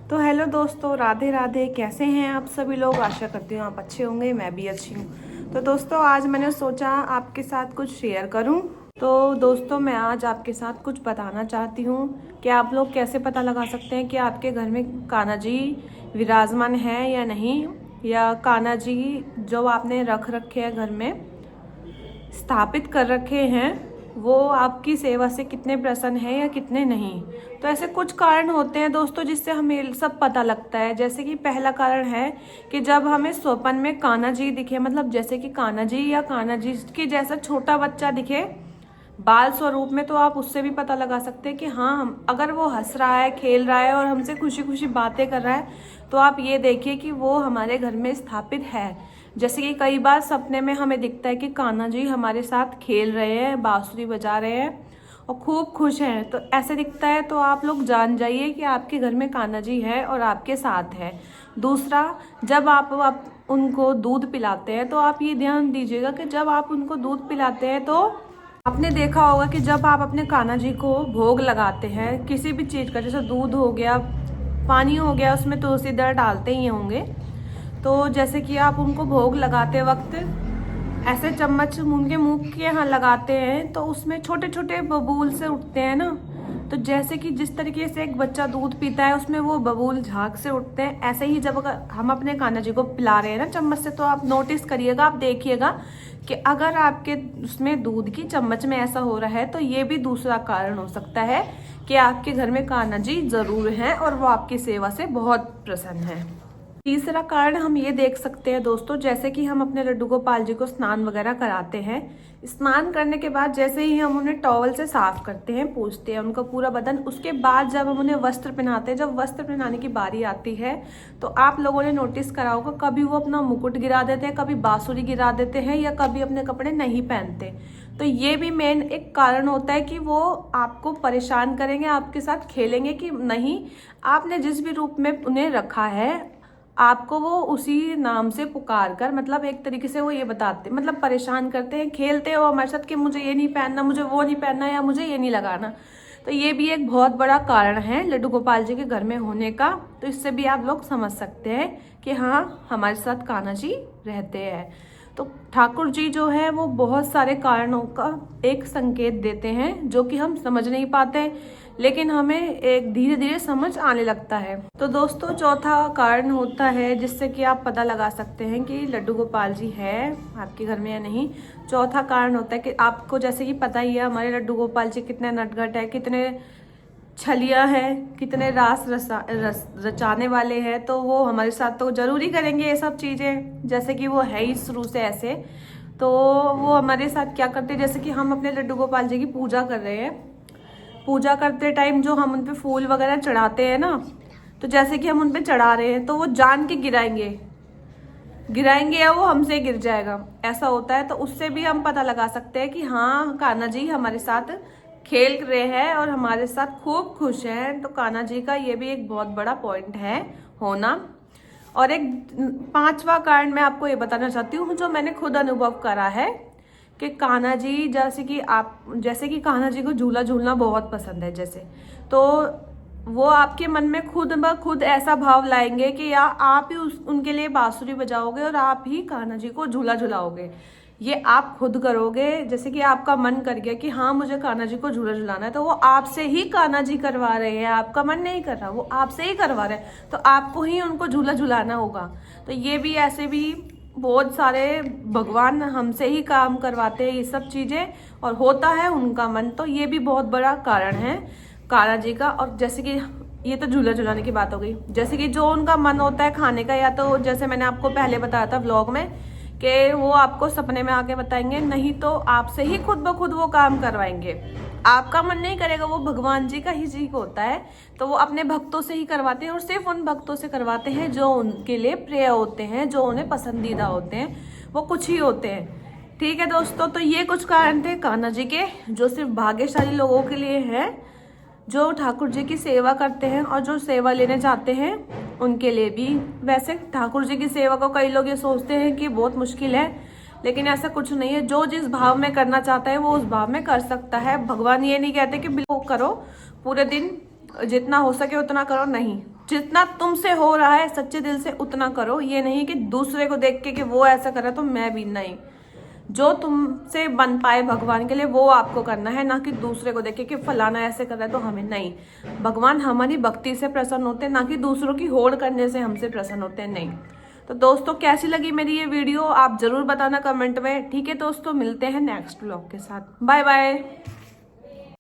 तो हेलो दोस्तों, राधे राधे। कैसे हैं आप सभी लोग? आशा करती हूँ आप अच्छे होंगे, मैं भी अच्छी हूँ। तो दोस्तों, आज मैंने सोचा आपके साथ कुछ शेयर करूँ। तो दोस्तों, मैं आज आपके साथ कुछ बताना चाहती हूँ कि आप लोग कैसे पता लगा सकते हैं कि आपके घर में कान्हा जी विराजमान है या नहीं, या कान्हा जी जो आपने रख रखे हैं घर में, स्थापित कर रखे हैं, वो आपकी सेवा से कितने प्रसन्न है या कितने नहीं। तो ऐसे कुछ कारण होते हैं दोस्तों जिससे हमें सब पता लगता है। जैसे कि पहला कारण है कि जब हमें स्वप्न में कान्हा जी दिखे, मतलब जैसे कि कान्हा जी या कान्हा जी के जैसा छोटा बच्चा दिखे बाल स्वरूप में, तो आप उससे भी पता लगा सकते हैं कि हाँ, हम अगर वो हंस रहा है, खेल रहा है और हमसे खुशी खुशी बातें कर रहा है, तो आप ये देखिए कि वो हमारे घर में स्थापित है। जैसे कि कई बार सपने में हमें दिखता है कि कान्हा जी हमारे साथ खेल रहे हैं, बांसुरी बजा रहे हैं और खूब खुश हैं, तो ऐसे दिखता है तो आप लोग जान जाइए कि आपके घर में कान्हा जी है और आपके साथ है। दूसरा, जब आप उनको दूध पिलाते हैं, तो आप ये ध्यान दीजिएगा कि जब आप उनको दूध पिलाते हैं, तो आपने देखा होगा कि जब आप अपने कान्हा जी को भोग लगाते हैं किसी भी चीज़ का, जैसे दूध हो गया, पानी हो गया, उसमें तुलसी दर डालते ही होंगे। तो जैसे कि आप उनको भोग लगाते वक्त ऐसे चम्मच उनके मुंह के यहाँ लगाते हैं, तो उसमें छोटे छोटे बबूल से उठते हैं ना। तो जैसे कि जिस तरीके से एक बच्चा दूध पीता है, उसमें वो बबूल झाग से उठते हैं, ऐसे ही जब अगर हम अपने कान्हा जी को पिला रहे हैं ना चम्मच से, तो आप नोटिस करिएगा, आप देखिएगा कि अगर आपके उसमें दूध की चम्मच में ऐसा हो रहा है, तो ये भी दूसरा कारण हो सकता है कि आपके घर में कान्हा जी जरूर हैं और वो आपकी सेवा से बहुत प्रसन्न है। तीसरा कारण हम ये देख सकते हैं दोस्तों, जैसे कि हम अपने लड्डू गोपाल जी को स्नान वगैरह कराते हैं। स्नान करने के बाद जैसे ही हम उन्हें टॉवल से साफ करते हैं, पोंछते हैं उनका पूरा बदन, उसके बाद जब हम उन्हें वस्त्र पहनाते हैं, जब वस्त्र पहनाने की बारी आती है, तो आप लोगों ने नोटिस करा होगा, कभी वो अपना मुकुट गिरा देते हैं, कभी बांसुरी गिरा देते हैं, या कभी अपने कपड़े नहीं पहनते। तो ये भी मेन एक कारण होता है कि वो आपको परेशान करेंगे, आपके साथ खेलेंगे कि नहीं, आपने जिस भी रूप में उन्हें रखा है, आपको वो उसी नाम से पुकार कर, मतलब एक तरीके से वो ये बताते, मतलब परेशान करते हैं, खेलते हो हमारे साथ कि मुझे ये नहीं पहनना, मुझे वो नहीं पहनना, या मुझे ये नहीं लगाना। तो ये भी एक बहुत बड़ा कारण है लड्डू गोपाल जी के घर में होने का। तो इससे भी आप लोग समझ सकते हैं कि हाँ, हमारे साथ कान्हा जी रहते हैं। तो ठाकुर जी जो है वो बहुत सारे कारणों का एक संकेत देते हैं जो कि हम समझ नहीं पाते, लेकिन हमें एक धीरे धीरे समझ आने लगता है। तो दोस्तों, चौथा कारण होता है जिससे कि आप पता लगा सकते हैं कि लड्डू गोपाल जी है आपके घर में या नहीं। चौथा कारण होता है कि आपको जैसे कि पता ही है हमारे लड्डू गोपाल जी कितने नटखट है, कितने छलिया है, कितने रचाने वाले हैं। तो वो हमारे साथ तो जरूरी करेंगे ये सब चीज़ें, जैसे कि वो है ही शुरू से ऐसे। तो वो हमारे साथ क्या करते हैं, जैसे कि हम अपने लड्डू गोपाल जी की पूजा कर रहे हैं, पूजा करते टाइम जो हम उन पे फूल वगैरह चढ़ाते हैं ना, तो जैसे कि हम उन पे चढ़ा रहे हैं, तो वो जान के गिराएंगे गिराएंगे या वो हमसे गिर जाएगा, ऐसा होता है। तो उससे भी हम पता लगा सकते हैं कि हाँ, कान्हा जी हमारे साथ खेल रहे हैं और हमारे साथ खूब खुश हैं। तो कान्हा जी का ये भी एक बहुत बड़ा पॉइंट है होना। और एक पांचवा कारण मैं आपको ये बताना चाहती हूँ जो मैंने खुद अनुभव करा है कि कान्हा जी, जैसे कि कान्हा जी को झूला झूलना बहुत पसंद है, जैसे तो वो आपके मन में खुद ब खुद ऐसा भाव लाएंगे कि या आप ही उनके लिए बांसुरी बजाओगे और आप ही कान्हा जी को झूला झुलाओगे। ये आप खुद करोगे, जैसे कि आपका मन कर गया कि हाँ, मुझे कान्हा जी को झूला झुलाना है, तो वो आपसे ही कान्हा जी करवा रहे हैं, आपका मन नहीं कर रहा, वो आपसे ही करवा रहे हैं, तो आपको ही उनको झूला झुलाना होगा। तो ये भी ऐसे भी बहुत सारे भगवान हमसे ही काम करवाते हैं ये सब चीजें, और होता है उनका मन। तो ये भी बहुत बड़ा कारण है कान्हा जी का। और जैसे कि ये तो झूला झुलाने की बात हो गई, जैसे कि जो उनका मन होता है खाने का, या तो जैसे मैंने आपको पहले बताया था व्लॉग में कि वो आपको सपने में आके बताएंगे, नहीं तो आपसे ही खुद ब खुद वो काम करवाएंगे। आपका मन नहीं करेगा, वो भगवान जी का ही जी होता है, तो वो अपने भक्तों से ही करवाते हैं, और सिर्फ उन भक्तों से करवाते हैं जो उनके लिए प्रिय होते हैं, जो उन्हें पसंदीदा होते हैं, वो कुछ ही होते हैं। ठीक है दोस्तों, तो ये कुछ कारण थे कान्हा जी के जो सिर्फ भाग्यशाली लोगों के लिए है, जो ठाकुर जी की सेवा करते हैं और जो सेवा लेने जाते हैं उनके लिए भी। वैसे ठाकुर जी की सेवा को कई लोग ये सोचते हैं कि बहुत मुश्किल है, लेकिन ऐसा कुछ नहीं है। जो जिस भाव में करना चाहता है वो उस भाव में कर सकता है। भगवान ये नहीं कहते कि बिल्कुल करो, पूरे दिन जितना हो सके उतना करो, नहीं, जितना तुमसे हो रहा है सच्चे दिल से उतना करो। ये नहीं कि दूसरे को देख के कि वो ऐसा कर रहा है तो मैं भी, नहीं, जो तुमसे बन पाए भगवान के लिए वो आपको करना है, ना कि दूसरे को देख के कि फलाना ऐसे कर रहा है तो हमें, नहीं। भगवान हमारी भक्ति से प्रसन्न होते हैं, ना कि दूसरों की होड़ करने से हमसे प्रसन्न होते हैं, नहीं। तो दोस्तों कैसी लगी मेरी ये वीडियो आप जरूर बताना कमेंट में। ठीक है दोस्तों, मिलते हैं नेक्स्ट व्लॉग के साथ। Bye bye.